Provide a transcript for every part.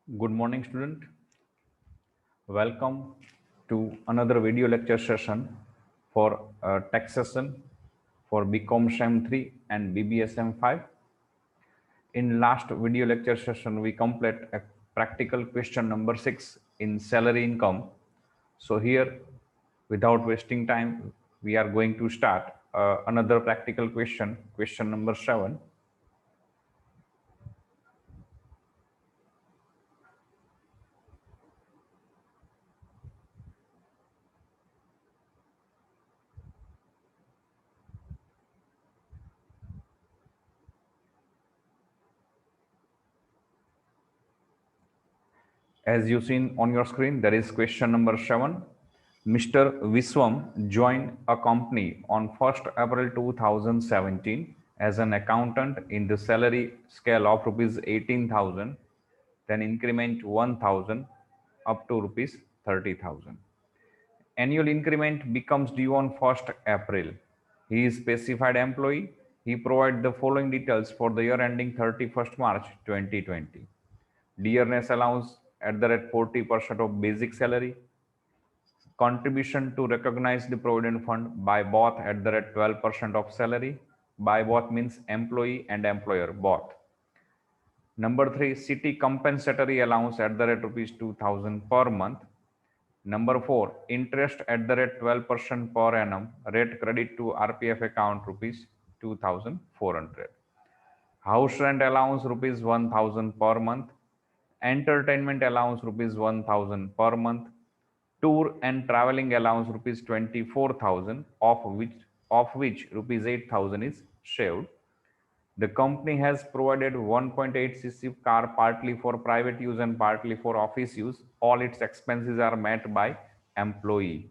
Good morning, student. Welcome to another video lecture session for taxation for BCom SEM 3 and BBSM 5. In last video lecture session, we complete a practical question number 6 in salary income. So here, without wasting time, we are going to start another practical question, question number 7. As you seen on your screen, there is question number 7. Mr. Viswam joined a company on 1st April 2017 as an accountant in the salary scale of rupees 18,000, then increment 1,000 up to rupees 30,000. Annual increment becomes due on 1st April. He is specified employee. He provides the following details for the year ending 31st March 2020. Dearness allowance at the rate 40% of basic salary, contribution to recognize the provident fund by both at the rate 12% of salary. By both means employee and employer both. Number 3, city compensatory allowance at the rate rupees 2,000 per month. Number 4, interest at the rate 12% per annum, rate credit to RPF account rupees 2,400. House rent allowance rupees 1,000 per month. Entertainment allowance rupees 1,000 per month. Tour and traveling allowance rupees 24,000, of which rupees 8,000 is shaved. The company has provided 1.8cc car partly for private use and partly for office use. All its expenses are met by employee.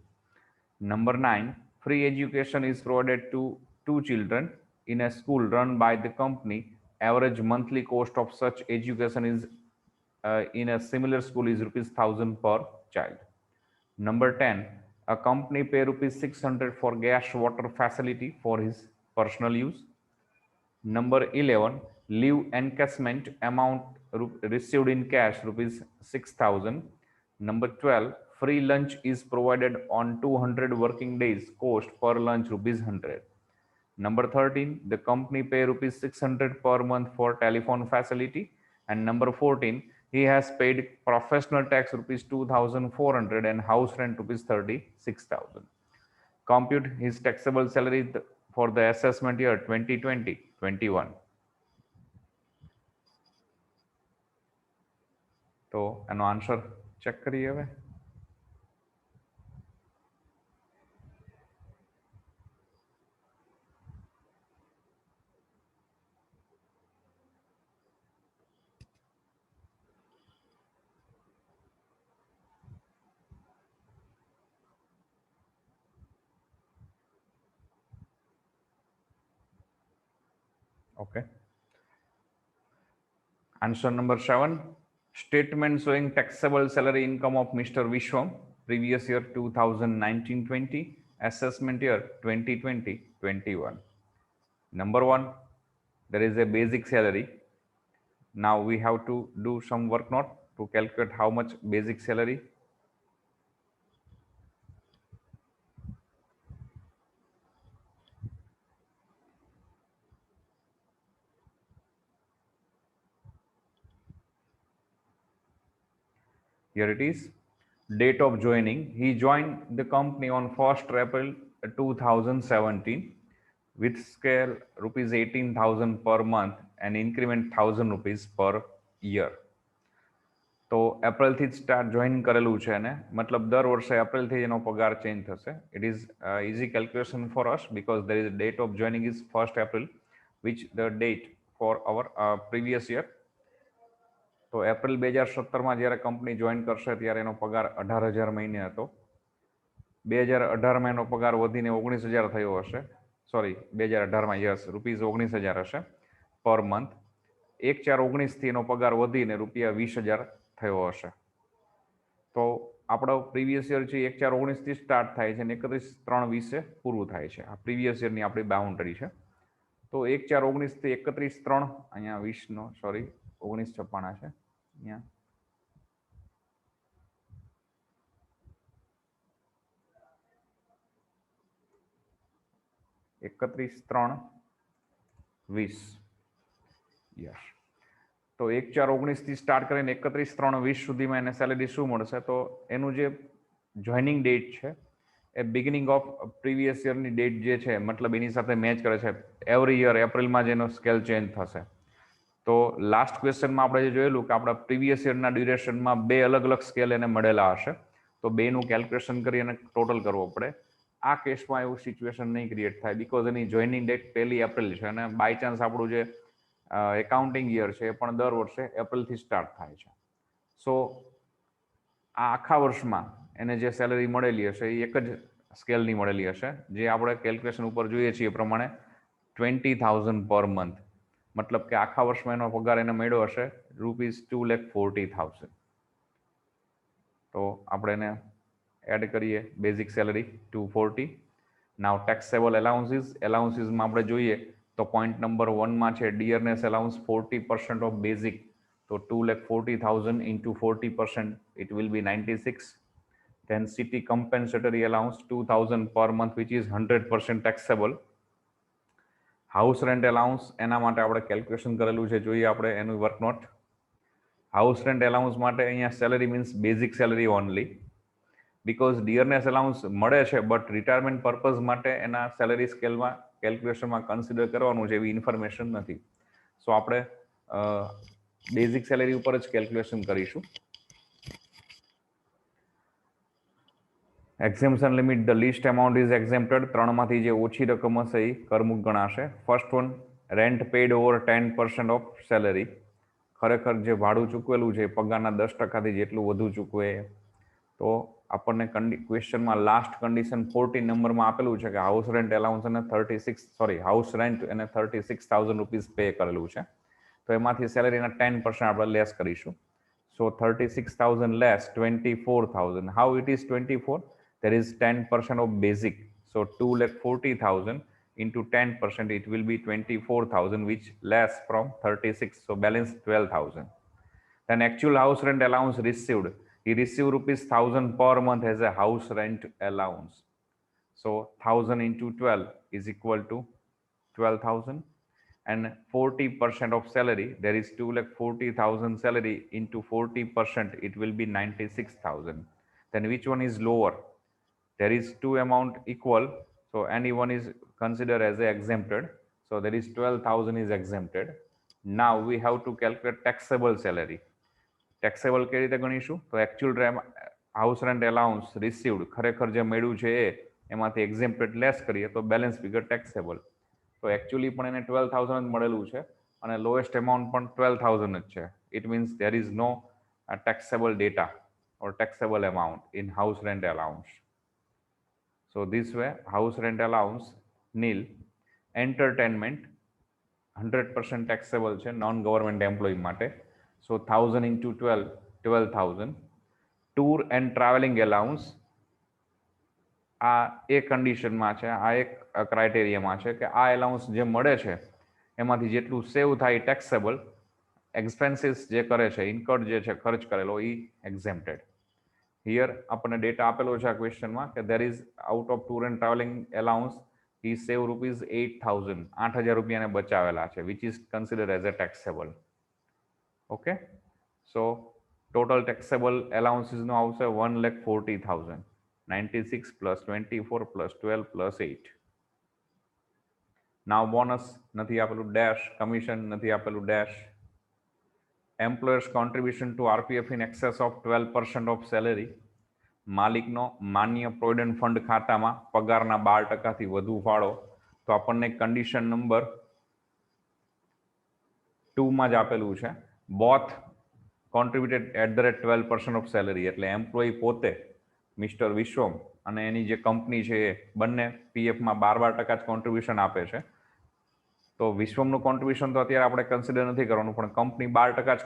Number 9, free education is provided to 2 children in a school run by the company. Average monthly cost of such education is in a similar school is rupees 1,000 per child. Number 10, a company pay rupees 600 for gas water facility for his personal use. Number 11, leave encashment amount received in cash rupees 6,000. Number 12, free lunch is provided on 200 working days, cost per lunch rupees 100. Number 13, the company pay rupees 600 per month for telephone facility. And number 14, he has paid professional tax rupees 2,400 and house rent rupees 36,000. Compute his taxable salary for the assessment year 2020-21. તો એનો answer check કરીએ હવે. Okay. Answer number 7. Statement showing taxable salary income of Mr. Vishwam, previous year 2019-20, assessment year 2020-21. Number 1, there is a basic salary. Now we have to do some work note to calculate how much basic salary. Here it is. Date of joining. He joined the company on 1st April 2017 with scale rupees 18,000 per month and increment 1,000 rupees per year. તો એપ્રિલથી જ start join કરેલું છે ને, મતલબ દર વર્ષે એપ્રિલથી એનો પગાર ચેન્જ થશે. It is easy calculation for us because there is date of joining is 1st April, which the date for our previous year. તો એપ્રિલ 2017માં જ્યારે કંપની જોઈન કરશે ત્યારે એનો પગાર 18,000 મહિને હતો. 2018માં એનો પગાર વધીને 19,000 થયો હશે. સોરી, 2018માં યસ રૂપીઝ 19,000 હશે પર મંથ. 1/4/19થી એનો પગાર વધીને રૂપિયા 20,000 થયો હશે. તો આપણો પ્રીવિયસ યર છે 1/4/19થી સ્ટાર્ટ થાય છે અને 31/3/20 પૂરું થાય છે. આ પ્રીવિયસ યરની આપણી બાઉન્ડરી છે. તો 1/4/19થી 31/3, અહીંયા 20નો સોરી 19 છપાણા છે અહીંયા 31/3/20 યસ. તો 1/4/19 થી સ્ટાર્ટ કરીને 31/3/20 સુધીમાં એને સેલેરી શું મળશે? તો એનું જે જોઈનિંગ ડેટ છે એ બિગિનિંગ ઓફ પ્રીવિયસ યરની ડેટ જે છે, મતલબ એની સાથે મેચ કરે છે. એવરી યર એપ્રિલમાં જ એનો સ્કેલ ચેન્જ થશે. તો લાસ્ટ ક્વેશ્ચનમાં આપણે જે જોયેલું કે આપણા પ્રીવિયસ યરના ડ્યુરેશનમાં બે અલગ અલગ સ્કેલ એને મળેલા હશે, તો બેનું કેલ્ક્યુલેશન કરી અને ટોટલ કરવો પડે. આ કેસમાં એવું સિચ્યુએશન નહીં ક્રિએટ થાય, because any joining date 1 April છે અને બાય ચાન્સ આપણું જે એકાઉન્ટિંગ યર છે એ પણ દર વર્ષે એપ્રિલથી સ્ટાર્ટ થાય છે. સો આ આખા વર્ષમાં એને જે સેલરી મળેલી હશે એ એક જ સ્કેલની મળેલી હશે, જે આપણે કેલ્ક્યુલેશન ઉપર જોઈએ છીએ એ પ્રમાણે 20,000 પર મંથ. મતલબ કે આખા વર્ષમાં એનો પગાર એને મળ્યો હશે ₹2,40,000. તો આપણે એને એડ કરીએ બેઝિક સેલરી 240. નાવ ટેક્સેબલ એલાઉન્સીસમાં આપણે જોઈએ તો પોઈન્ટ નંબર 1માં છે ડિયરનેસ એલાઉન્સ 40% ઓફ બેઝિક. તો 2,40,000 into 40%, it will be 96. Then city compensatory allowance 2,000 per month, which is 100% taxable. House rent allowance એના માટે આપણે કેલ્ક્યુલેશન કરેલું છે, જોઈએ આપણે એનું work note. House rent allowance માટે અહીંયા salary means basic salary only, because dearness allowance મળે છે બટ રિટાયરમેન્ટ પર્પઝ માટે એના સેલરી સ્કેલમાં કેલ્ક્યુલેશનમાં કન્સિડર કરવાનું છે એવી ઇન્ફોર્મેશન નથી. સો આપણે બેઝિક સેલરી ઉપર જ કેલ્ક્યુલેશન કરીશું. Exemption limit the least amount is exempted. 3માંથી જે ઓછી રકમ હશે એ કરમુક્ત ગણાશે. First one, rent paid over 10% of salary. ખરેખર જે ભાડું ચૂકવેલું છે પગારના 10%થી જેટલું વધુ ચૂકવે. તો આપણને ક્વેશ્ચનમાં લાસ્ટ કન્ડિશન 14 નંબરમાં આપેલું છે કે હાઉસ રેન્ટ એલાઉન્સ અને હાઉસ રેન્ટ એને 36,000 રૂપીઝ પે કરેલું છે. તો એમાંથી સેલેરીના 10% આપણે લેસ કરીશું. So 36,000 less 24,000. How it is 24? There is 10% of basic. So 2,40,000 into 10%, it will be 24,000, which less from 36. So balance 12,000. Then actual house rent allowance received. He received ₹1,000 per month as a house rent allowance. So 1,000 into 12 is equal to 12,000. And 40% of salary, there is 2,40,000 salary into 40%, it will be 96,000. Then which one is lower? There is two amount equal, so any one is considered as a exempted. So there is 12,000 is exempted. Now we have to calculate taxable salary. Taxable કઈ રીતે ગણીશું? તો actual house rent allowance received ખરેખર જે મળ્યું છે એમાંથી એક્ઝેમ્પ્ટેડ less કરીએ તો બેલેન્સ ફિગર ટેક્સેબલ. તો એકચ્યુઅલી પણ એને 12,000 જ મળેલું છે અને લોએસ્ટ એમાઉન્ટ પણ 12,000 જ છે. It means there is no taxable data or taxable amount in house rent allowance. So this way house rent allowance nil. Entertainment 100% taxable છે નોન ગવર્મેન્ટ એમ્પ્લોય માટે. So 1,000 into 12, 12,000. Tour and traveling allowance, આ એક કન્ડિશનમાં છે, આ એક ક્રાઇટેરિયામાં છે કે આ એલાઉન્સ જે મળે છે એમાંથી જેટલું સેવ થાય ટેક્સેબલ, એક્સપેન્સીસ જે કરે છે ઇન્કર્ડ જે છે ખર્ચ કરેલો એ એક્ઝેમ્પ્ટેડ. હિયર આપણને ડેટા આપેલો છે આ ક્વેશ્ચનમાં કે there is out of tour and travelling allowance he save ₹8,000, 8,000 રૂપિયાને બચાવેલા છે, which is considered as a taxable. Okay, so total taxable allowances નો આવશે 1,40,000. 96 plus 24 plus 12 plus 8. Now bonus નથી આપેલું, ડેશ કમિશન નથી આપેલું, dash employers contribution to RPF in excess of 12% of salary. માલિકનો માન્ય provident fund ખાતામાં પગારના 12%થી વધુ ફાળો. તો આપણને કન્ડિશન નંબર 2માં જ આપેલું છે, both contributed at the rate 12% of salary. એટલે એમ્પ્લોય પોતે મિસ્ટર વિશ્વમ અને એની જે કંપની છે એ બંને પીએફમાં 12% જ કોન્ટ્રીબ્યુશન આપે છે. તો વિશ્વમનું કોન્ટ્રીબ્યુશન તો અત્યારે આપણે કન્સિડર નથી કરવાનું, પણ કંપની 12% જ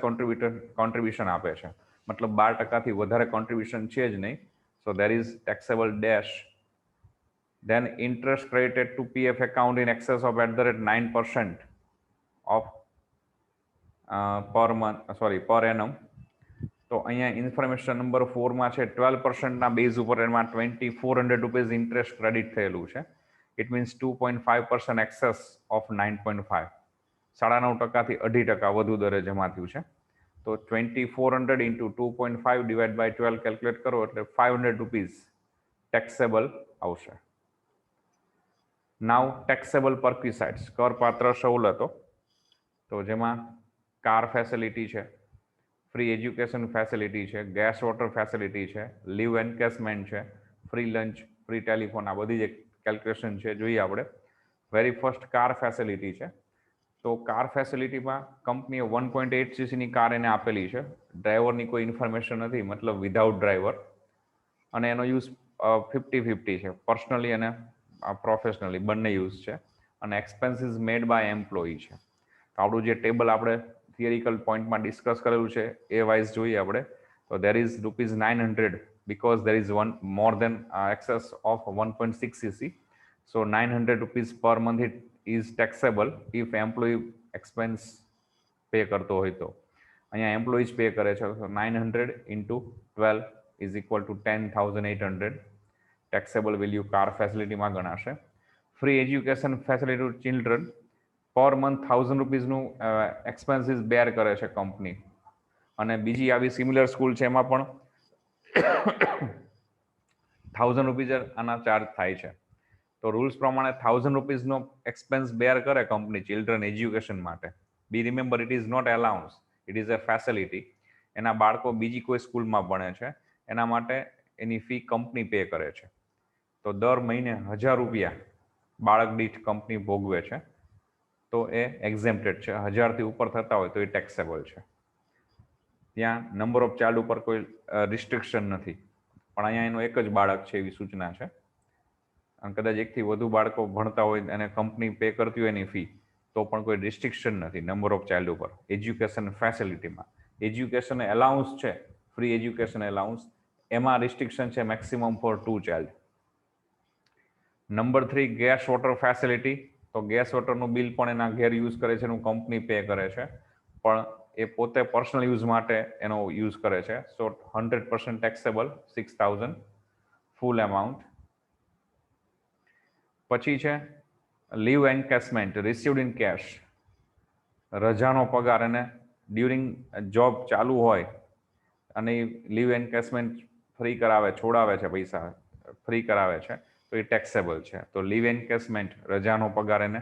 કોન્ટ્રીબ્યુશન આપે છે, મતલબ 12%થી વધારે કોન્ટ્રીબ્યુશન છે જ નહીં. So there is taxable dash. Then interest credited to PF account in excess of at the rate 9% of per annum. તો અહીંયા ઇન્ફોર્મેશન નંબર 4માં છે 12%ના બેઝ ઉપર એમાં ₹2,400 ઇન્ટરેસ્ટ ક્રેડિટ થયેલું છે. ઇટ મીન્સ 2.5% એક્સેસ ઓફ 9.5, 9.5% 2.5% વધુ દરે જમા થયું છે. તો 2400 ઇન્ટુ 2.5 ડિવાઈડ બાય 12 કેલ્ક્યુલેટ કરો એટલે 500 રૂપીઝ ટેક્સેબલ આવશે. નાવ ટેક્સેબલ પરક્વિસાઇટ્સ, કરપાત્ર સવલતો, તો જેમાં કાર ફેસિલિટી છે, ફ્રી એજ્યુકેશન ફેસિલિટી છે, ગેસ વોટર ફેસિલિટી છે, લીવ એન્કેસમેન્ટ છે, ફ્રી લંચ, ફ્રી ટેલિફોન, આ બધી જે કેલ્ક્યુલેશન છે જોઈએ આપણે. વેરી ફર્સ્ટ કાર ફેસિલિટી છે. તો કાર ફેસિલિટીમાં કંપનીએ 1.8 સીસીની કાર એને આપેલી છે. ડ્રાઈવરની કોઈ ઇન્ફોર્મેશન નથી, મતલબ વિધાઉટ ડ્રાઈવર, અને એનો યુઝ 50-50 છે, પર્સનલી અને પ્રોફેશનલી બંને યુઝ છે. અને એક્સપેન્સીસ મેડ બાય એમ્પ્લોયી છે. તો આપણું જે ટેબલ આપણે થિયરિકલ પોઈન્ટમાં ડિસ્કસ કરેલું છે એ વાઇઝ જોઈએ આપણે, તો there is ₹900 because there is one more than excess of 1.6 cc. So 900 rupees per month it is taxable if employee expense pay કરતો હોય તો. અહીંયા એમ્પ્લોઈઝ પે કરે છે, તો 900 into 12 is equal to 10,800 taxable value car ફેસિલિટીમાં ગણાશે. Free education facility to children, per month 1000 રૂપીઝનું એક્સપેન્સીસ બેર કરે છે કંપની. અને બીજી આવી સિમિલર સ્કૂલ છે એમાં પણ 1000 રૂપીઝ આના ચાર્જ થાય છે. તો રૂલ્સ પ્રમાણે 1000 રૂપીઝનો એક્સપેન્સ બેર કરે કંપની ચિલ્ડ્રન એજ્યુકેશન માટે. Be remember, it is not allowance, it is a facility. એના બાળકો બીજી કોઈ સ્કૂલમાં ભણે છે, એના માટે એની ફી કંપની પે કરે છે. તો દર મહિને 1000 રૂપિયા બાળક દીઠ કંપની ભોગવે છે. તો એ એક્ઝેમ્પ્ટેડ છે. 1000થી ઉપર થતા હોય તો એ ટેક્સેબલ છે. ત્યાં નંબર ઓફ ચાઇલ્ડ ઉપર કોઈ રિસ્ટ્રિક્શન નથી, પણ અહીંયા એનો એક જ બાળક છે એવી સૂચના છે. અને કદાચ એકથી વધુ બાળકો ભણતા હોય અને કંપની પે કરતી હોય એની ફી, તો પણ કોઈ રિસ્ટ્રિક્શન નથી નંબર ઓફ ચાઇલ્ડ ઉપર. એજ્યુકેશન ફેસિલિટીમાં એજ્યુકેશન એલાઉન્સ છે, ફ્રી એજ્યુકેશન એલાઉન્સ, એમાં રિસ્ટ્રિક્શન છે maximum for 2 child. Number 3, gas water facility. તો ગેસ વોટરનું બિલ પણ એના ઘેર યુઝ કરે છે એનું કંપની પે કરે છે, પણ એ પોતે પર્સનલ યુઝ માટે એનો યુઝ કરે છે. સો 100% ટેક્સેબલ, 6000 ફૂલ એમાઉન્ટ. પછી છે લીવ એન્કેસમેન્ટ રિસીવડ ઇન કેશ, રજાનો પગાર એને ડ્યુરિંગ જોબ ચાલુ હોય અને લીવ એન્કેસમેન્ટ ફ્રી કરાવે, છોડાવે છે, પૈસા ફ્રી કરાવે છે, તો એ ટેક્સેબલ છે. તો લીવ એન્કેસમેન્ટ, રજાનો પગાર એને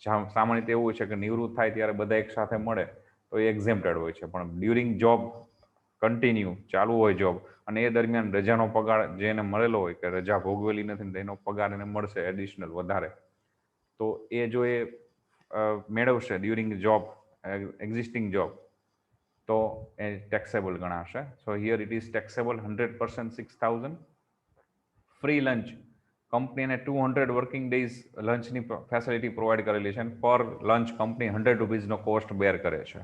સામાન્ય રીતે એવું હોય છે કે નિવૃત્ત થાય ત્યારે બધા એક સાથે મળે તો એ એક્ઝેમ્પ્ટેડ હોય છે, પણ ડ્યુરિંગ જોબ કન્ટિન્યુ ચાલુ હોય જોબ અને એ દરમિયાન રજાનો પગાર જે એને મળેલો હોય કે રજા ભોગવેલી નથી તો એનો પગાર એને મળશે એડિશનલ વધારે, તો એ જો એ મેળવશે ડ્યુરિંગ જોબ, એક્ઝિસ્ટિંગ જોબ, તો એ ટેક્સેબલ ગણાશે. સો here it is taxable 100% 6000. Free lunch, કંપનીને 200 વર્કિંગ ડેઝ લંચની ફેસિલિટી પ્રોવાઈડ કરેલી છે અને પર લંચ કંપની 100 રૂપીઝનો કોસ્ટ બેર કરે છે.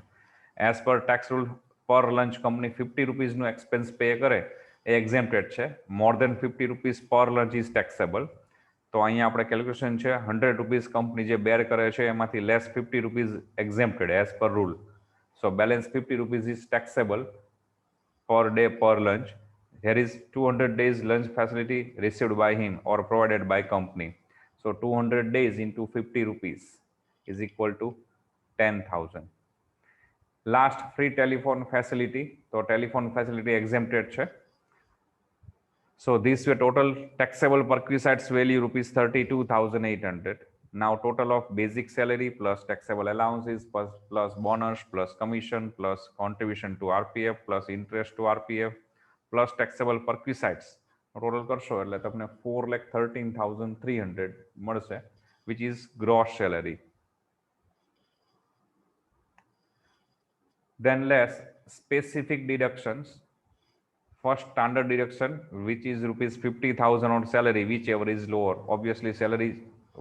એઝ પર ટેક્સ રૂલ, પર લંચ કંપની 50 રૂપીઝનું એક્સપેન્સ પે કરે એ એક્ઝેમ્પ્ટેડ છે. મોર દેન 50 રૂપીઝ પર લંચ ઇઝ ટેક્સેબલ. તો અહીંયા આપણે કેલ્ક્યુલેશન છે 100 રૂપીઝ કંપની જે બેર કરે છે એમાંથી less 50 rupees exempted as per rule. So balance 50 rupees is taxable per day per lunch. Here is 200 days lunch facility received by him or provided by company. So 200 days into 50 rupees is equal to 10,000. Last, free telephone facility. So telephone facility exempted છે. So these were total taxable perquisites value ₹32,800. Now total of basic salary plus taxable allowances plus bonus plus commission plus contribution to RPF plus interest to RPF plus taxable perquisites total કરશો એટલે તમને 4,13,300 મળશે, which is gross salary. Then less specific deductions. First standard deduction, which is ₹50,000 on salary, whichever is lower. Obviously salary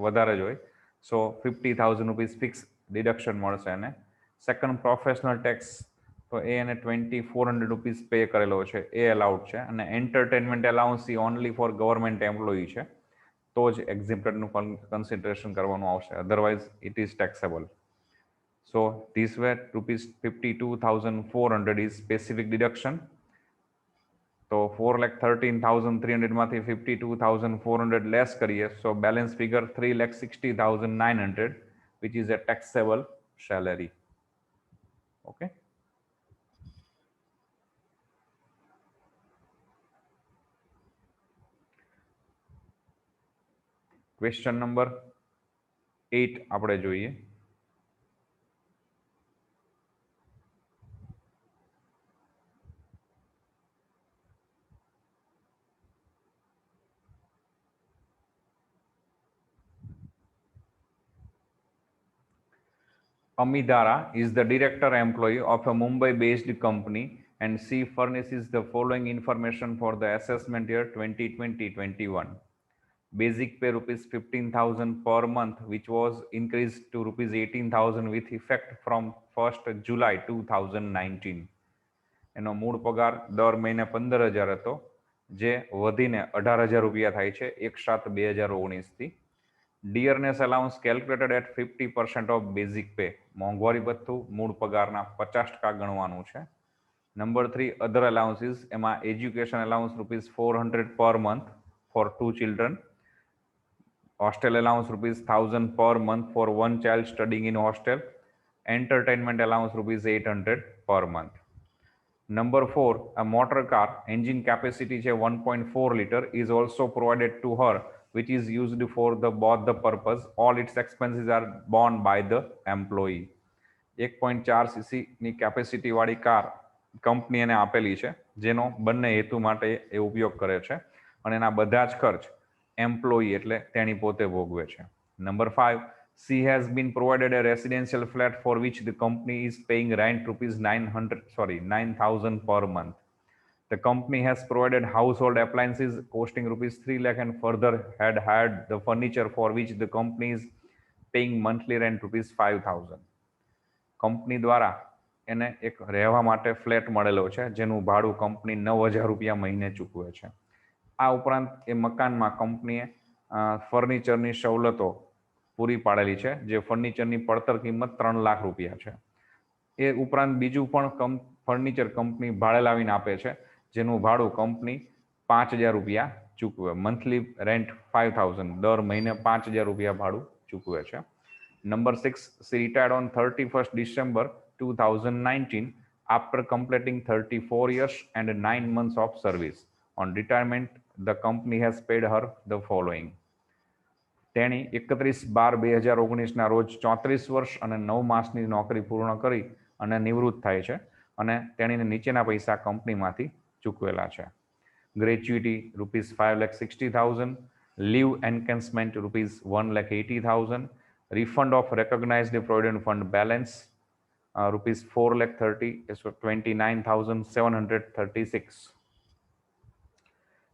વધારે જ હોય, so ₹50,000 fixed deduction મળશે. અને second professional tax, તો એ એને ₹2,400 પે કરેલો છે એ અલાઉડ છે. અને એન્ટરટેનમેન્ટ એલાઉન્સ એ ઓનલી ફોર ગવર્મેન્ટ એમ્પ્લોયી છે, તો જ એક્ઝિમ્પ્ટેડનું કન્સિડરેશન કરવાનું આવશે, otherwise it is taxable. So this where ₹52,400 is specific deduction. તો 4,13,300 માંથી 52,400 લેસ કરીએ, so balance figure 3,60,900, which is a taxable salary. Okay. Question number 8 આપણે જોઈએ. Amidara is the director employee of a Mumbai-based company, and she furnishes the following information for the assessment year 2020-21. Basic pay rupees 15,000 per month, which was increased to rupees 18,000 with effect from 1st July 2019. એનો મૂળ પગાર દર મહિને 15,000 હતો, જે વધીને 18,000 રૂપિયા થાય છે 1/7/2019 થી. Dearness allowance calculated at 50% of basic pay. મોંઘવારી ભથ્થું મૂળ પગારના 50% ગણવાનું છે. નંબર 3, અધર અલાઉન્સીસ, એમાં education allowance rupees 400 per month for 2 children. Hostel allowance rupees 1,000 per month for one child studying in hostel. Entertainment allowance rupees 800 per month. Number 4, a motor car engine capacity 1.4 liter is also provided to her, which is used for both the purpose. All its expenses are borne by the employee. 1.4 cc ની capacity વાળી car company એને આપેલી છે, જેનો બંને હેતુ માટે એ ઉપયોગ કરે છે, અને એના બધા જ ખર્ચ એમ્પ્લોયી એટલે તેની પોતે ભોગવે છે. Number 5, she has been provided a residential flat for which the company is paying rent rupees 9,000 per month. The company has provided household appliances costing rupees 3 lakh and further had hired the furniture for which the company is paying monthly rent rupees 5,000. Company દ્વારા એને એક રહેવા માટે flat મળેલો છે, જેનું ભાડું company 9,000 રૂપિયા મહિને ચૂકવે છે. આ ઉપરાંત એ મકાનમાં કંપનીએ ફર્નિચરની સવલતો પૂરી પાડેલી છે, જે ફર્નિચરની પડતર કિંમત 3 લાખ રૂપિયા છે. એ ઉપરાંત બીજું પણ ફર્નિચર કંપની ભાડે લાવીને આપે છે, જેનું ભાડું કંપની 5,000 રૂપિયા ચૂકવે. મંથલી રેન્ટ 5,000, દર મહિને 5,000 રૂપિયા ભાડું ચૂકવે છે. Number 6, she retired on 31st December 2019 after completing 34 years and 9 months of service. On retirement, the company has paid her the following. તેણી 31/12/2019 રોજ 34 વર્ષ અને 9 માસની નોકરી પૂર્ણ કરી અને નિવૃત્ત થાય છે, અને તેણીને નીચેના પૈસા કંપનીમાંથી ચૂકવેલા છે. Gratuity rupees 5,60,000, leave encashment rupees 1,80,000, refund of recognized provident fund balance rupees 4,30,000 is 29,736.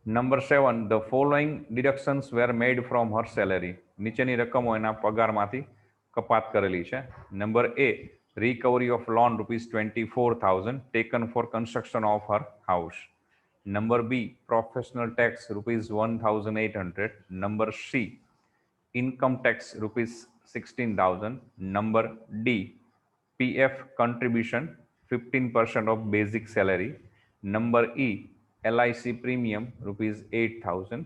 Number 7, the following deductions were made from her salary. નીચેની રકમો એના પગારમાંથી કપાત કરેલી છે. Number A, recovery of loan rupees 24,000 taken for construction of her house. Number B, professional tax rupees 1,800. Number C, income tax rupees 16,000. Number D, PF contribution 15% of basic salary. Number E, LIC premium rupees 8,000.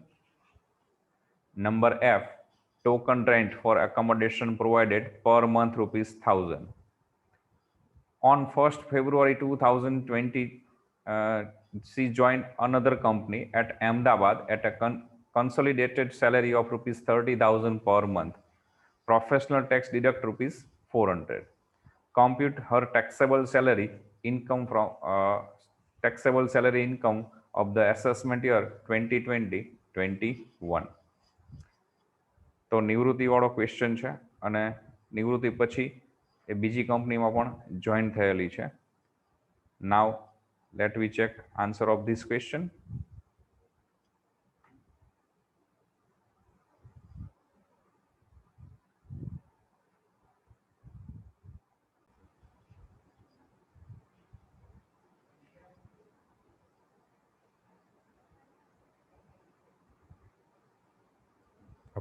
Number F, token rent for accommodation provided per month rupees 1,000. On 1st February 2020, she joined another company at Ahmedabad at a consolidated salary of rupees 30,000 per month. Professional tax deduct rupees 400. Compute her taxable salary income from taxable salary income of the assessment year 2020-21. તો નિવૃત્તિ વાળો question છે, અને નિવૃત્તિ પછી એ બીજી કંપનીમાં પણ જોઈન થયેલી છે. Now let we check answer of this question.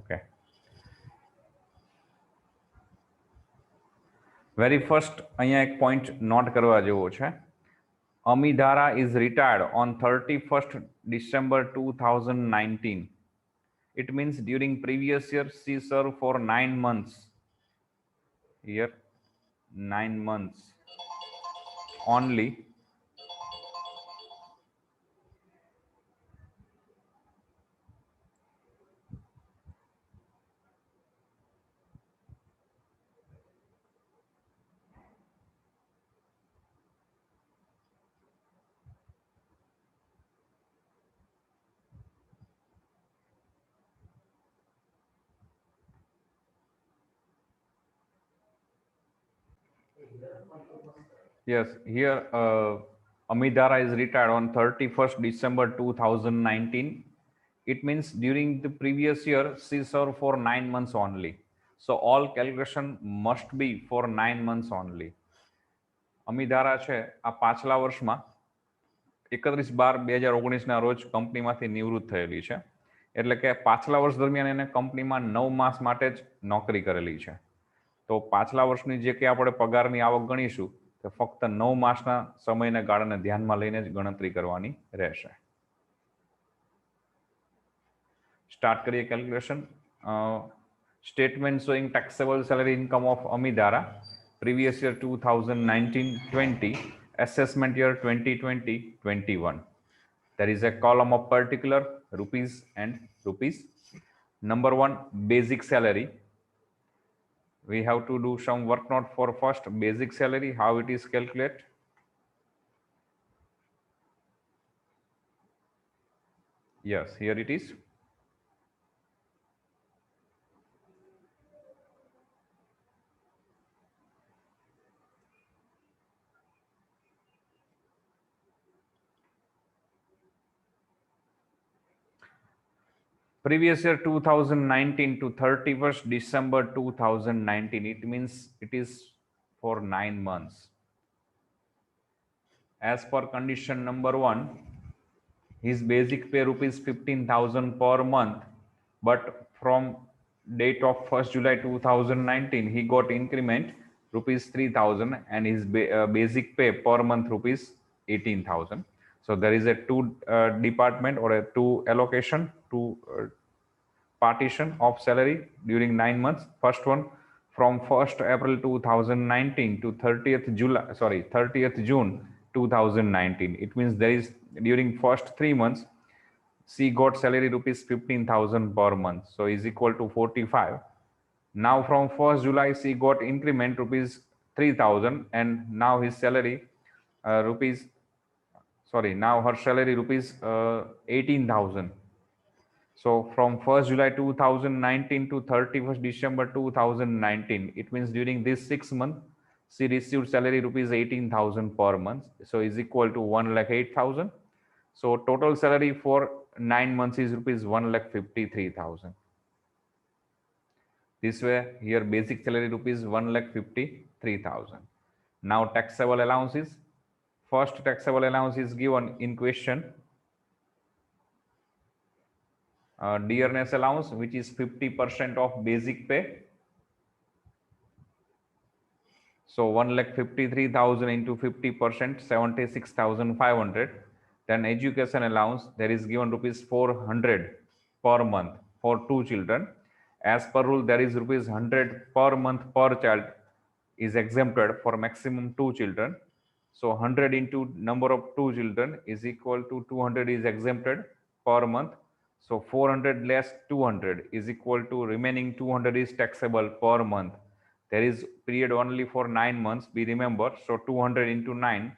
Okay, very first અહીંયા એક પોઈન્ટ નોટ કરવા જેવો છે Amidhara is retired on 31st December 2019. It means during previous year she served for 9 months. Here 9 months only. Yes, here Amidhara is retired on 31st December 2019. It means during the previous year she served for 9 months only. So all calculation must be for 9 months only. અમિધારા છે આ પાછલા વર્ષમાં 31/12/2019 ના રોજ કંપનીમાંથી નિવૃત્ત થયેલી છે. એટલે કે પાછલા વર્ષ દરમિયાન એને કંપનીમાં 9 માસ માટે જ નોકરી કરેલી છે. તો પાછલા વર્ષની જે કે આપણે પગારની આવક ગણીશું તે ફક્ત 9 માસના સમયના ગાળાને ધ્યાનમાં લઈને જ ગણતરી કરવાની રહેશે. સ્ટાર્ટ કરીએ calculation. Statement showing taxable salary income of Amidhara previous year 2019-20, assessment year 2020-21. There is a column of particular rupees and rupees. Number one, basic salary. We have to do some work note for first basic salary, how it is calculated. Yes, here it is. Previous year 2019 to 31st December 2019, it means it is for 9 months. As per condition number 1, his basic pay rupees 15,000 per month, but from date of 1st July 2019 he got increment rupees 3,000 and his basic pay per month rupees 18,000. So there is a two department or a two allocation, two partition of salary during 9 months. First one, from 1st April 2019 to 30th June 2019. It means there is during first 3 months she got salary rupees 15,000 per month, so is equal to 45. Now from 1st July she got increment rupees 3,000 and now his salary now her salary rupees 18,000. So from 1st July 2019 to 31st December 2019, it means during this 6 months she received salary rupees 18,000 per month, so is equal to 1,08,000. So total salary for 9 months is rupees 1,53,000. This way, here basic salary rupees 1,53,000. Now taxable allowances. First taxable allowance is given in question. Dearness allowance, which is 50% of basic pay. So 1,53,000 into 50%, 76,500. Then education allowance, there is given rupees 400 per month for 2 children. As per rule, there is rupees 100 per month per child is exempted for maximum 2 children. So 100 into number of 2 children is equal to 200 is exempted per month. So 400 less 200 is equal to remaining 200 is taxable per month. There is period only for 9 months, be remember. So 200 into 9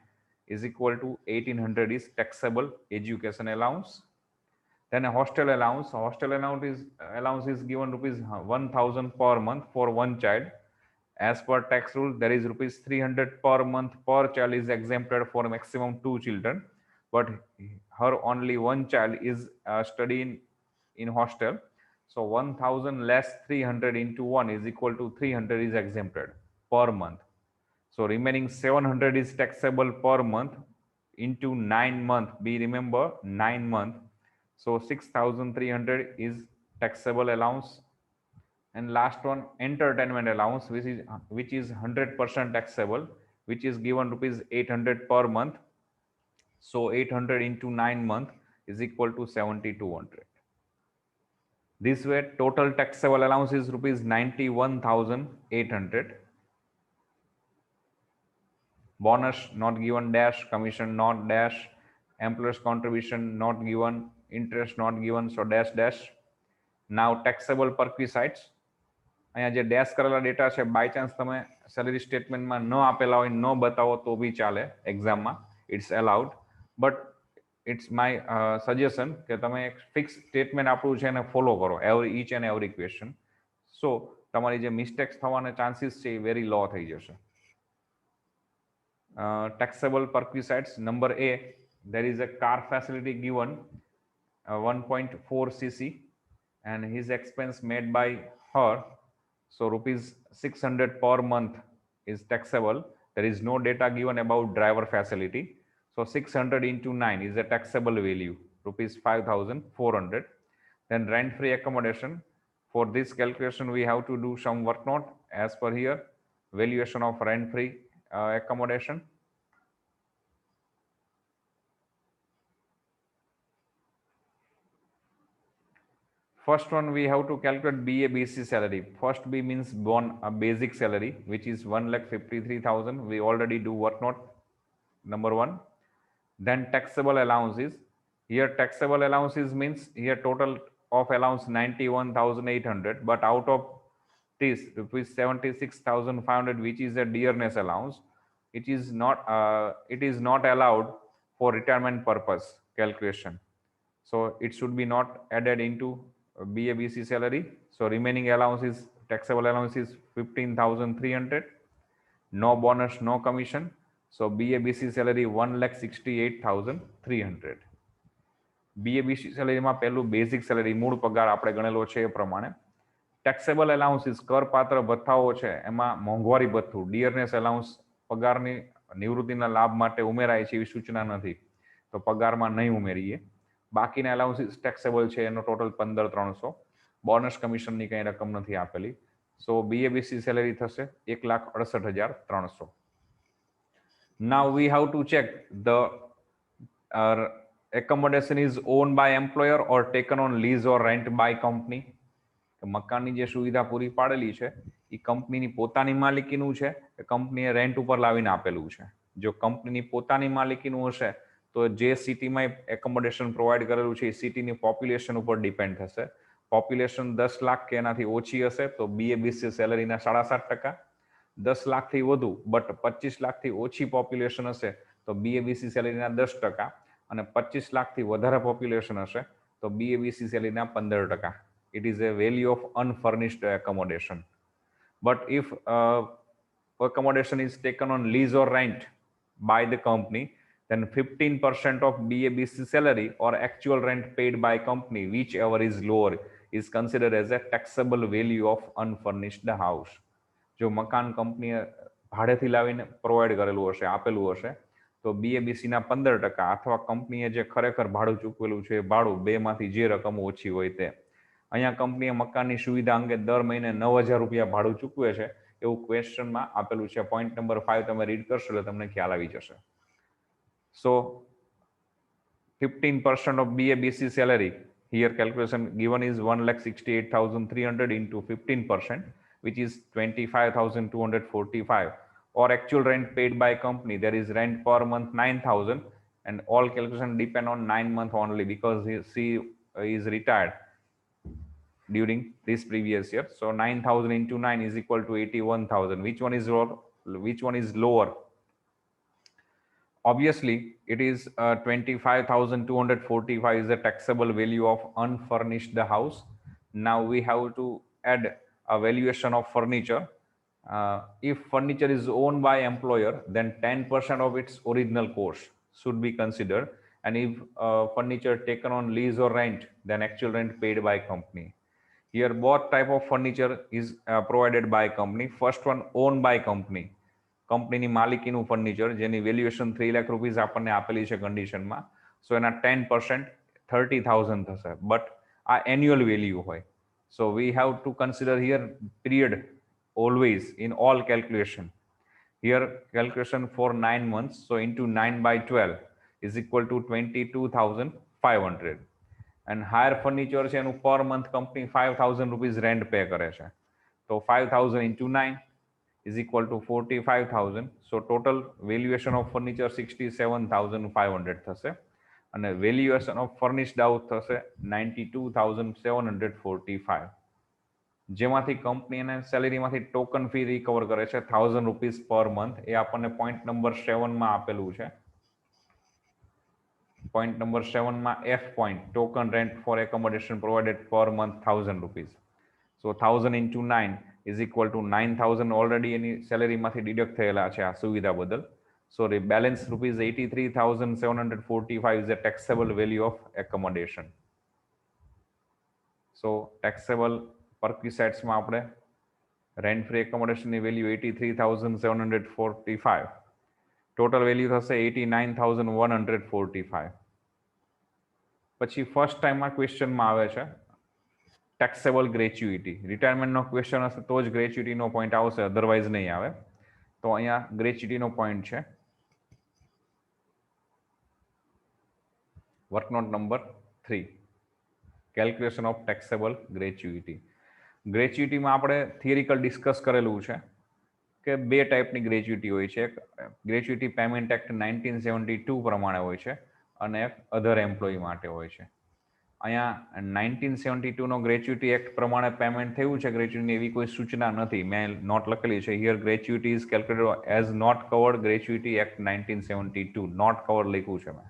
is equal to 1800 is taxable education allowance. Then a hostel allowance. Allowance is given rupees 1,000 per month for one child. As per tax rule, there is rupees 300 per month per child is exempted for maximum 2 children, but her only one child is studying in hostel. So 1,000 less 300 into 1 is equal to 300 is exempted per month. So remaining 700 is taxable per month into 9 months. Be remember 9 months. So 6,300 is taxable allowance. And last one, entertainment allowance, which is 100% taxable, which is given rupees 800 per month. So 800 into 9 month is equal to 7200. This way total taxable allowance is rupees 91,800. Bonus not given dash, commission not dash, employer's contribution not given, interest not given, so dash dash. Now taxable perquisites. અહીંયા જે dash કરેલા data છે by chance તમે salary સ્ટેટમેન્ટમાં ન આપેલા હોય ન બતાવો તો બી ચાલે એક્ઝામમાં, it's allowed, but it's my suggestion કે તમે એક ફિક્સ સ્ટેટમેન્ટ આપણું છે એને ફોલો કરો ઈચ એન્ડ એવરી ક્વેશ્ચન. સો તમારી જે મિસ્ટેક્સ થવાના ચાન્સીસ છે એ વેરી લો થઈ જશે. Taxable perquisites, number A, there is a car facility given 1.4 cc and his expense made by her, so rupees 600 per month is taxable. There is no data given about driver facility, so 600 into 9 is a taxable value, rupees 5,400. Then rent free accommodation, for this calculation we have to do some work note as per here. Valuation of rent free accommodation. First one we have to calculate BABC salary. First B means basic salary, which is 1,53,000. We already do work note number 1. Then taxable allowances. Here taxable allowances means here total of allowance 91,800, but out of this rupees 76,500, which is a dearness allowance, it is not allowed for retirement purpose calculation, so it should be not added into BABC salary. So remaining allowance is taxable allowance is 15,300. No bonus, no commission. So BABC salary 1,68,300. BABC સેલેરીમાં પહેલું basic salary મૂળ પગાર આપણે ગણેલો છે એ પ્રમાણે. Taxable allowances કરપાત્ર ભથ્થાઓ છે એમાં મોંઘવારી ભથ્થું, ડિયરનેસ એલાઉન્સ પગારની નિવૃત્તિના લાભ માટે ઉમેરાય છે એવી સૂચના નથી, તો પગારમાં નહીં ઉમેરીએ. બાકીના એલાઉન્સીસ ટેક્સેબલ છે એનો ટોટલ 15,300. બોનસ કમિશનની કંઈ રકમ નથી આપેલી, સો બીએબીસી સેલેરી થશે 1,68,300. Now we have to check the accommodation is owned by employer or taken on lease or rent by company. મકાનની જે સુવિધા પૂરી પાડેલી છે એ કંપનીની પોતાની માલિકીનું છે કે કંપનીએ રેન્ટ ઉપર લાવીને આપેલું છે. જો કંપનીની પોતાની માલિકીનું હશે તો જે સિટીમાં એકોમોડેશન પ્રોવાઈડ કરેલું છે એ સિટીની પોપ્યુલેશન ઉપર ડિપેન્ડ થશે. પોપ્યુલેશન 10 લાખ કે એનાથી ઓછી હશે તો બીએબીસી સેલેરીના 7.5%. 10 લાખથી વધુ બટ 25 લાખથી ઓછી પોપ્યુલેશન હશે તો બીએબીસી સેલેરીના 10%, અને 25 લાખથી વધારે પોપ્યુલેશન હશે તો બીએબીસી સેલેરીના 15%. It is a value of unfurnished accommodation. But if accommodation is taken on lease or rent by the company, then 15% of BABC salary or actual rent paid by company, whichever is lower, is considered as a taxable value of unfurnished house. જો મકાન કંપનીએ ભાડેથી લાવીને provide કરેલું હશે, આપેલું હશે, તો બીએબીસીના 15% અથવા કંપનીએ જે ખરેખર ભાડું ચૂકવેલું છે એ ભાડું બેમાંથી જે રકમ ઓછી હોય તે. અહીંયા કંપનીએ મકાનની સુવિધા અંગે દર મહિને 9,000 રૂપિયા ભાડું ચૂકવે છે એવું ક્વેશ્ચનમાં આપેલું છે. પોઈન્ટ નંબર 5 તમે રીડ કરશો એટલે તમને ખ્યાલ આવી જશે. સો 15% of BABC salary, here calculation given is 1,68,300 into 15%, which is 25,245, or actual rent paid by company, there is rent per month 9,000, and all calculation depend on 9 months only because she is retired during this previous year. So 9,000 into 9 is equal to 81,000. Which one is lower? Obviously it is 25,245 is the taxable value of unfurnished house. Now we have to add a valuation of furniture. If furniture is owned by employer, then 10% of its original cost should be considered, and if furniture taken on lease or rent, then actual rent paid by company. Here both type of furniture is provided by company. First one owned by company, કંપનીની માલિકીનું furniture જેની valuation 3 lakh rupees આપણને આપેલી છે કન્ડિશનમાં, સો એના 10% 30,000 થશે, but આ annual value હોય. So we have to consider here period always in all calculation. Here calculation for 9 months, so into 9 by 12, is equal to 22,500 and higher furniture છે એનું per month company 5,000 rupees rent pay કરે છે. તો 5,000 into 9 is equal to 45,000. So total valuation of furniture 67,500 થશે અને valuation of furnished house થશે 92,745, જેમાંથી company એને સેલેરીમાંથી ટોકન ફી રિકવર કરે છે 1,000 રૂપીઝ પર મંથ. એ આપણને પોઈન્ટ નંબર 7 માં આપેલું છે. પોઈન્ટ નંબર 7 માં F point, token rent for accommodation provided per month 1,000 rupees. So 1,000 into 9 is equal to 9,000 already એની સેલેરીમાંથી ડિડક્ટ થયેલા છે આ સુવિધા બદલ. So the balance rupees 83,745 is the taxable value of accommodation. So taxable perquisites માં આપણે રેન્ટ ફ્રી એકોમોડેશનની વેલ્યુ 83,745, ટોટલ વેલ્યુ થશે 89,145. પછી ફર્સ્ટ ટાઈમમાં ક્વેશ્ચનમાં આવે છે ટેક્સેબલ ગ્રેચ્યુઇટી. રિટાયરમેન્ટનો ક્વેશ્ચન હશે તો જ ગ્રેચ્યુઇટીનો પોઈન્ટ આવશે, અધરવાઇઝ નહીં આવે. તો અહીંયા ગ્રેચ્યુઇટીનો પોઈન્ટ છે work note number 3, calculation of taxable gratuity. ગ્રેચ્યુઇટીમાં આપણે થિયરિકલ ડિસ્કસ કરેલું છે કે બે ટાઈપની ગ્રેચ્યુઇટી હોય છે. એક ગ્રેચ્યુઇટી પેમેન્ટ એક્ટ 1972 પ્રમાણે હોય છે અને એક અધર એમ્પ્લોયી માટે હોય છે. અહીંયા 1972નો ગ્રેચ્યુઇટી એક્ટ પ્રમાણે પેમેન્ટ થયું છે ગ્રેચ્યુઇટીની એવી કોઈ સૂચના નથી. મેં નોટ લખેલી છે here gratuity is calculated as not covered gratuity act 1972. Not covered લખ્યું છે મેં,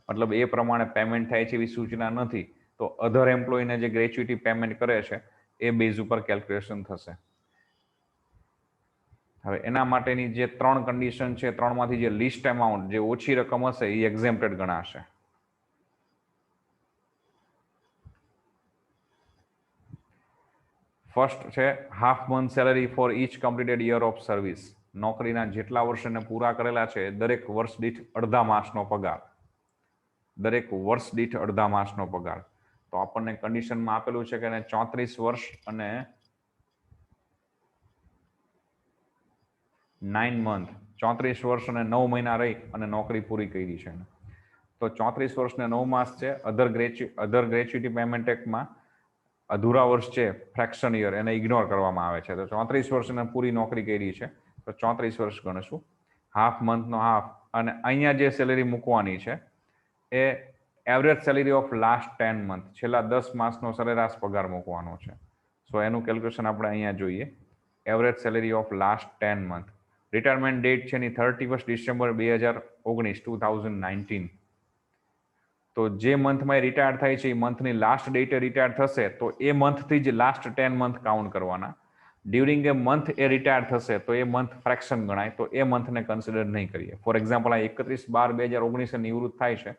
મતલબ એ પ્રમાણે પેમેન્ટ થાય છે એવી સૂચના નથી. તો અધર એમ્પ્લોયીને જે ગ્રેચ્યુઇટી પેમેન્ટ કરે છે એ બેઝ ઉપર કેલ્ક્યુલેશન થશે. હવે એના માટેની જે 3 કન્ડિશન છે, 3માંથી જે લિસ્ટ એમાઉન્ટ જે ઓછી રકમ હશે એ એક્ઝેમ્પ્ટેડ ગણાશે. ફર્સ્ટ છે half month salary for each completed year of service. નોકરીના જેટલા વર્ષને પૂરા કરેલા છે દરેક વર્ષ દીઠ અડધા માસનો પગાર. દરેક વર્ષ દીઠ અડધા માસનો પગાર. તો આપણને કન્ડિશનમાં આપેલું છે કે 34 વર્ષ અને 9 મંથ, 34 વર્ષ અને 9 મહિના રહી અને નોકરી પૂરી કરી છે. તો 34 વર્ષ ને 9 માસ છે. અધર ગ્રેચ્યુઇટી પેમેન્ટ એક્ટમાં અધૂરા વર્ષ છે ફ્રેક્શન યર, એને ઇગ્નોર કરવામાં આવે છે. તો 34 વર્ષને પૂરી નોકરી કરી છે તો 34 વર્ષ ગણશું. હાફ મંથનો હાફ, અને અહીંયા જે સેલેરી મૂકવાની છે એ average salary of last 10 month, છેલ્લા 10 માસનો સરેરાશ પગાર મૂકવાનો છે. સો એનું કેલ્ક્યુલેશન આપણે અહીંયા જોઈએ. Average salary of last 10 month. Retirement date છે એની 31 ડિસેમ્બર 2019. તો જે મંથમાં રિટાયર થાય છે એ મંથની લાસ્ટ ડેટે રિટાયર થશે તો એ મંથથી જ લાસ્ટ 10 મંથ કાઉન્ટ કરવાના. ડ્યુરિંગ એ મંથ એ રિટાયર થશે તો એ મંથ ફ્રેક્શન ગણાય, તો એ મંથને કન્સિડર નહીં કરીએ. ફોર એક્ઝામ્પલ આ 31/12/2019 નિવૃત્ત થાય છે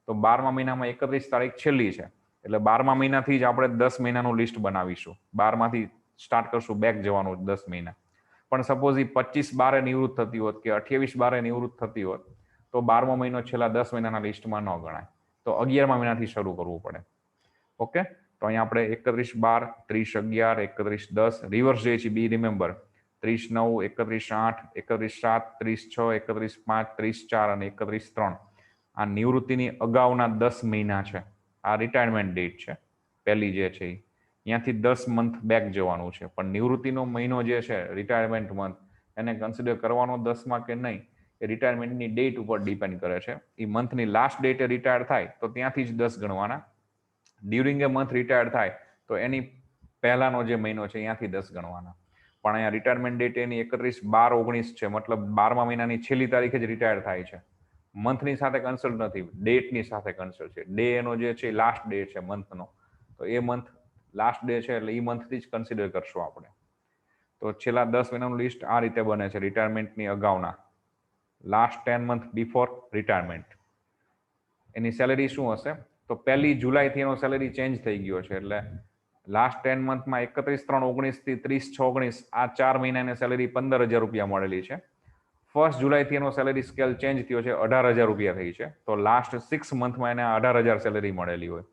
તો 12મા મહિનામાં 31 તારીખ છેલ્લી છે, એટલે 12મા મહિનાથી જ આપણે 10 મહિનાનું લિસ્ટ બનાવીશું. 12માંથી સ્ટાર્ટ કરશું બેક જવાનું 10 મહિના. પણ સપોઝ એ 25/12 નિવૃત્ત થતી હોત કે 28/12 નિવૃત્ત થતી હોત તો 12મો મહિનો છેલ્લા 10 મહિનાના લિસ્ટમાં ન ગણાય, તો 11મા મહિનાથી શરૂ કરવું પડે. ઓકે, તો અહીંયા આપણે 31/12, 30/11, 31/10 રિવર્સ જોઈએ છે. બી રિમેમ્બર 30/9, 31/8, 31/7, 30/6, 31/5, 30/4 અને 31/3 આ નિવૃત્તિની અગાઉના 10 મહિના છે. આ રિટાયરમેન્ટ ડેટ છે પહેલી જે છે ત્યાંથી 10 મંથ બેક જવાનું છે. પણ નિવૃત્તિનો મહિનો જે છે રિટાયરમેન્ટ મંથ એને કન્સિડર કરવાનો 10માં કે નહીં એ રિટાયરમેન્ટની ડેટ ઉપર ડિપેન્ડ કરે છે. એ મંથની લાસ્ટ ડેટે રિટાયર થાય તો ત્યાંથી જ 10 ગણવાના. ડ્યુરિંગ એ મંથ રિટાયર થાય તો એની પહેલાનો જે મહિનો છે ત્યાંથી 10 ગણવાના. પણ અહીંયા રિટાયરમેન્ટ ડેટ એની 31/12/19 છે, મતલબ 12મા મહિનાની છેલ્લી તારીખે જ રિટાયર થાય છે. મંથની સાથે કન્સલ્ટ નથી, ડેટની સાથે કન્સલ્ટ છે. ડે એનો જે છે લાસ્ટ ડે છે મંથનો, તો એ મંથ લાસ્ટ ડે છે એટલે એ મંથથી જ કન્સિડર કરશું આપણે. તો છેલ્લા 10 મહિનાનું લિસ્ટ આ રીતે બને છે રિટાયરમેન્ટની અગાઉના, લાસ્ટ 10 મંથ બિફોર રિટાયરમેન્ટ. એની સેલેરી શું હશે તો 1 જુલાઈથી એનો સેલેરી ચેન્જ થઈ ગયો છે, એટલે લાસ્ટ 10 મંથમાં 31/3/19 થી 30/6/19 આ 4 મહિનાની સેલેરી 15,000 રૂપિયા મળેલી છે. 1 જુલાઈથી એનો સેલેરી સ્કેલ ચેન્જ થયો છે, 18,000 રૂપિયા થઈ છે. તો લાસ્ટ 6 મંથમાં એને 18,000 સેલેરી મળેલી હોય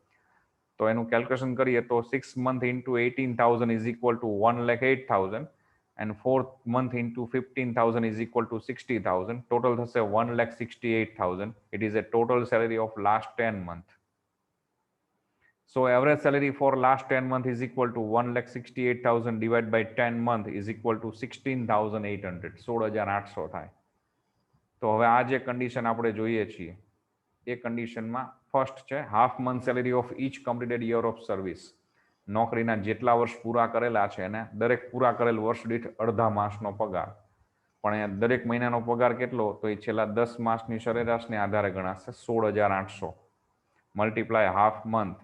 તો એનું કેલ્ક્યુલેશન કરીએ તો 6 month into 18,000 is equal to 1,08,000. and fourth month into 15,000 is equal to 60,000. Total thase 1,68,000. It is a total salary of last 10 months. So average salary for last 10 months is equal to 1,68,000 divided by 10 month is equal to 16,800. 16,800 થાય. તો હવે આ જે condition આપણે જોઈએ છીએ એ કન્ડિશનમાં first છે half month salary of each completed year of service. નોકરીના જેટલા વર્ષ પૂરા કરેલા છે એને દરેક પૂરા કરેલ વર્ષ દીઠ અડધા માસનો પગાર. પણ અહીંયા દરેક મહિનાનો પગાર કેટલો, તો એ છેલ્લા 10 માસની સરેરાશને આધારે ગણાશે. 16,800 multiply half month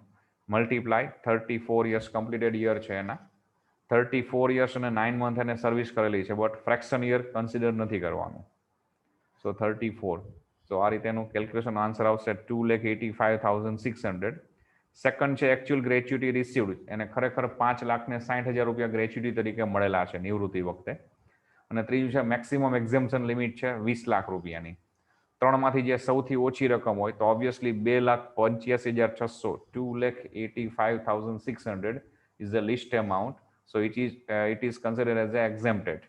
multiply 34 years completed year છે એના. 34 યર્સ અને 9 મંથ એને સર્વિસ કરેલી છે, બટ ફ્રેક્શન યર કન્સિડર નથી કરવાનું. સો 34. સો આ રીતે એનું કેલ્ક્યુલેશન આન્સર આવશે 2,85,600. સેકન્ડ છે એકચ્યુઅલ ગ્રેચ્યુટી રિસીવડ. એને ખરેખર 5,60,000 રૂપિયા ગ્રેચ્યુટી તરીકે મળેલા છે નિવૃત્તિ વખતે. અને ત્રીજું છે મેક્સિમમ એક્ઝેમ્પશન લિમિટ છે 20 લાખ રૂપિયાની. ત્રણમાંથી જે સૌથી ઓછી રકમ હોય તો obviously 2,85,600 2,85,600 is the least amount. So it is considered as a exempted.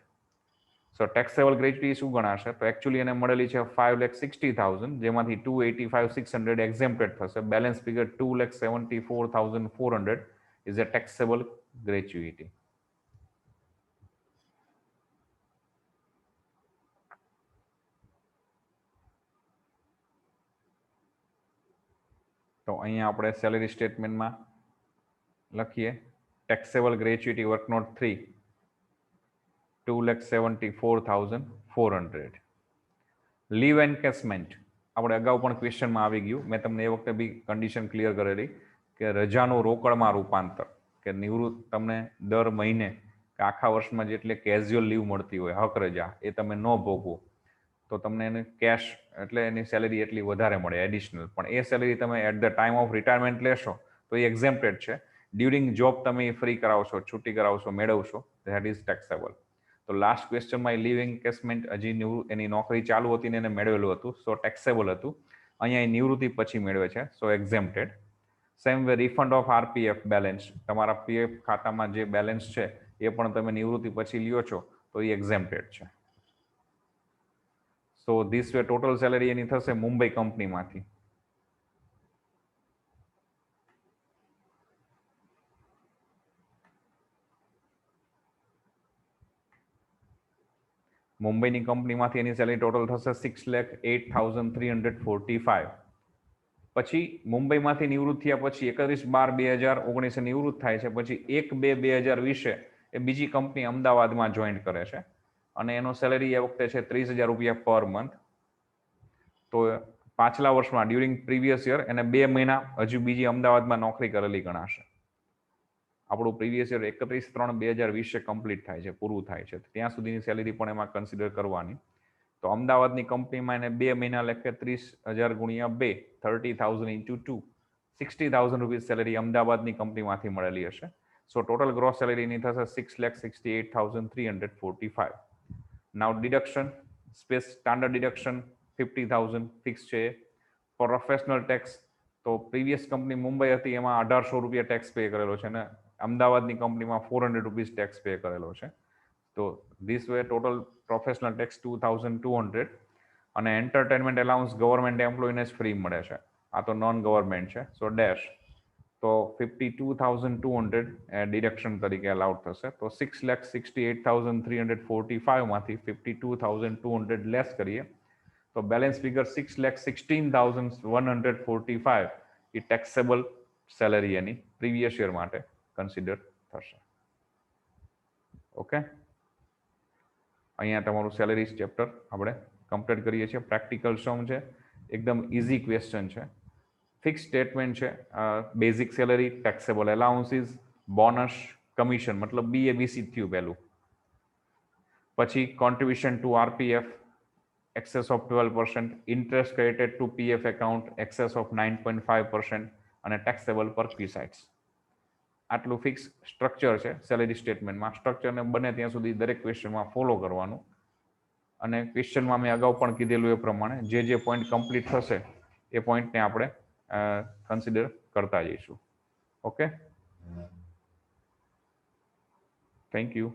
So taxable gratuity શું ગણાશે, તો એકચ્યુઅલી એને મળેલી છે 5,60,000, જેમાંથી 2,85,600 એક્ઝેમ્પ્ટેડ થશે. Balance figure 2,74,400 is a taxable gratuity. તો અહીંયા આપણે સેલેરી સ્ટેટમેન્ટમાં લખીએ taxable gratuity work note 3 2,74,400. Leave encashment આપણે અગાઉ પણ ક્વેશ્ચનમાં આવી ગયું. મેં તમને એ વખતે બી કન્ડિશન ક્લિયર કરેલી કે રજાનું રોકડમાં રૂપાંતર, કે નિવૃત્ત તમને દર મહિને કે આખા વર્ષમાં જેટલી કેઝ્યુઅલ લીવ મળતી હોય હક રજા એ તમે ન ભોગવો તો તમને એને કેશ એટલે એની સેલેરી એટલી વધારે મળે એડિશનલ. પણ એ સેલેરી તમે at the time of retirement લેશો તો એ એક્ઝેમ્પ્ટેડ છે. ડ્યુરિંગ જોબ તમે ફ્રી કરાવશો, છુટ્ટી કરાવશો, મેળવશો, ધેટ ઇઝ ટેક્સેબલ. તો લાસ્ટ ક્વેશ્ચનમાં લીવ એન્કેસમેન્ટ હજી એની નોકરી ચાલુ હતી ને એને મેળવેલું હતું, સો ટેક્સેબલ હતું. અહીંયા એ નિવૃત્તિ પછી મેળવે છે, so exempted. Same way refund of RPF balance, તમારા પીએફ ખાતામાં જે બેલેન્સ છે એ પણ તમે નિવૃત્તિ પછી લ્યો છો તો એ એક્ઝેમ્પ્ટેડ છે. So this way total salary એની થશે મુંબઈ કંપનીમાંથી. મુંબઈની કંપનીમાંથી એની સેલેરી ટોટલ થશે 6,08,345. પછી મુંબઈમાંથી નિવૃત્ત થયા પછી 31/12/2019 નિવૃત્ત થાય છે. પછી 1/2/2020 એ બીજી કંપની અમદાવાદમાં જોઈન્ટ કરે છે અને એનો સેલેરી એ વખતે છે 30,000 રૂપિયા પર મંથ. તો પાછલા વર્ષમાં ડ્યુરિંગ પ્રીવિયસ યર એને 2 મહિના હજુ બીજી અમદાવાદમાં નોકરી કરેલી ગણાશે. આપણું પ્રીવિયસ યર 31/3/2020 કમ્પ્લીટ થાય છે, પૂરું થાય છે, ત્યાં સુધીની સેલેરી પણ એમાં કન્સિડર કરવાની. તો અમદાવાદની કંપનીમાં એને 2 મહિના લેખે 30,000 ગુણ્યા 2 30,000 ઇન્ટુ 2 60,000 રૂપીઝ સેલેરી અમદાવાદની કંપનીમાંથી મળેલી હશે. સો ટોટલ ગ્રોસ સેલેરીની થશે 6,68,345. નાઉ ડિડક્શન સ્ટાન્ડર્ડ ડિડક્શન 50,000 ફિક્સ છે. પ્રોફેશનલ ટેક્સ તો પ્રીવિયસ કંપની મુંબઈ હતી એમાં 1,800 રૂપિયા ટેક્સ પે કરેલો છે ને અમદાવાદની કંપનીમાં 400 રૂપીઝ ટેક્સ પે કરેલો છે. તો this way total professional tax 2,200. અને એન્ટરટેનમેન્ટ એલાઉન્સ ગવર્મેન્ટ એમ્પ્લોયને જ ફ્રી મળે છે, આ તો નોન ગવર્મેન્ટ છે, સો ડેશ. તો 52,200 ડિડક્શન તરીકે અલાઉડ થશે. તો 6,68,345 માંથી 52,200 લેસ કરીએ તો બેલેન્સ ફિગર 6,16,145 એ ટેક્સેબલ સેલેરી એની પ્રીવિયસ યર માટે કન્સિડર થશે. ઓકે, અહીંયા તમારું સેલેરી ચેપ્ટર આપણે કમ્પ્લીટ કરીએ છીએ. પ્રેક્ટિકલ સમ છે, એકદમ ઇઝી ક્વેશ્ચન છે. ફિક્સ સ્ટેટમેન્ટ છે, basic salary, taxable allowances, bonus, commission, મતલબ BABC થયું પહેલું. પછી contribution two RPF excess of 12%, interest credited to PF account excess of 9.5% અને taxable perquisites. આટલું ફિક્સ સ્ટ્રક્ચર છે સેલેરી સ્ટેટમેન્ટમાં. સ્ટ્રક્ચરને બને ત્યાં સુધી દરેક ક્વેશ્ચનમાં ફોલો કરવાનું. અને ક્વેશ્ચનમાં મેં અગાઉ પણ કીધેલું એ પ્રમાણે જે પોઈન્ટ કમ્પ્લીટ થશે એ પોઈન્ટને આપણે કન્સિડર કરતા જઈશું. Okay, thank you.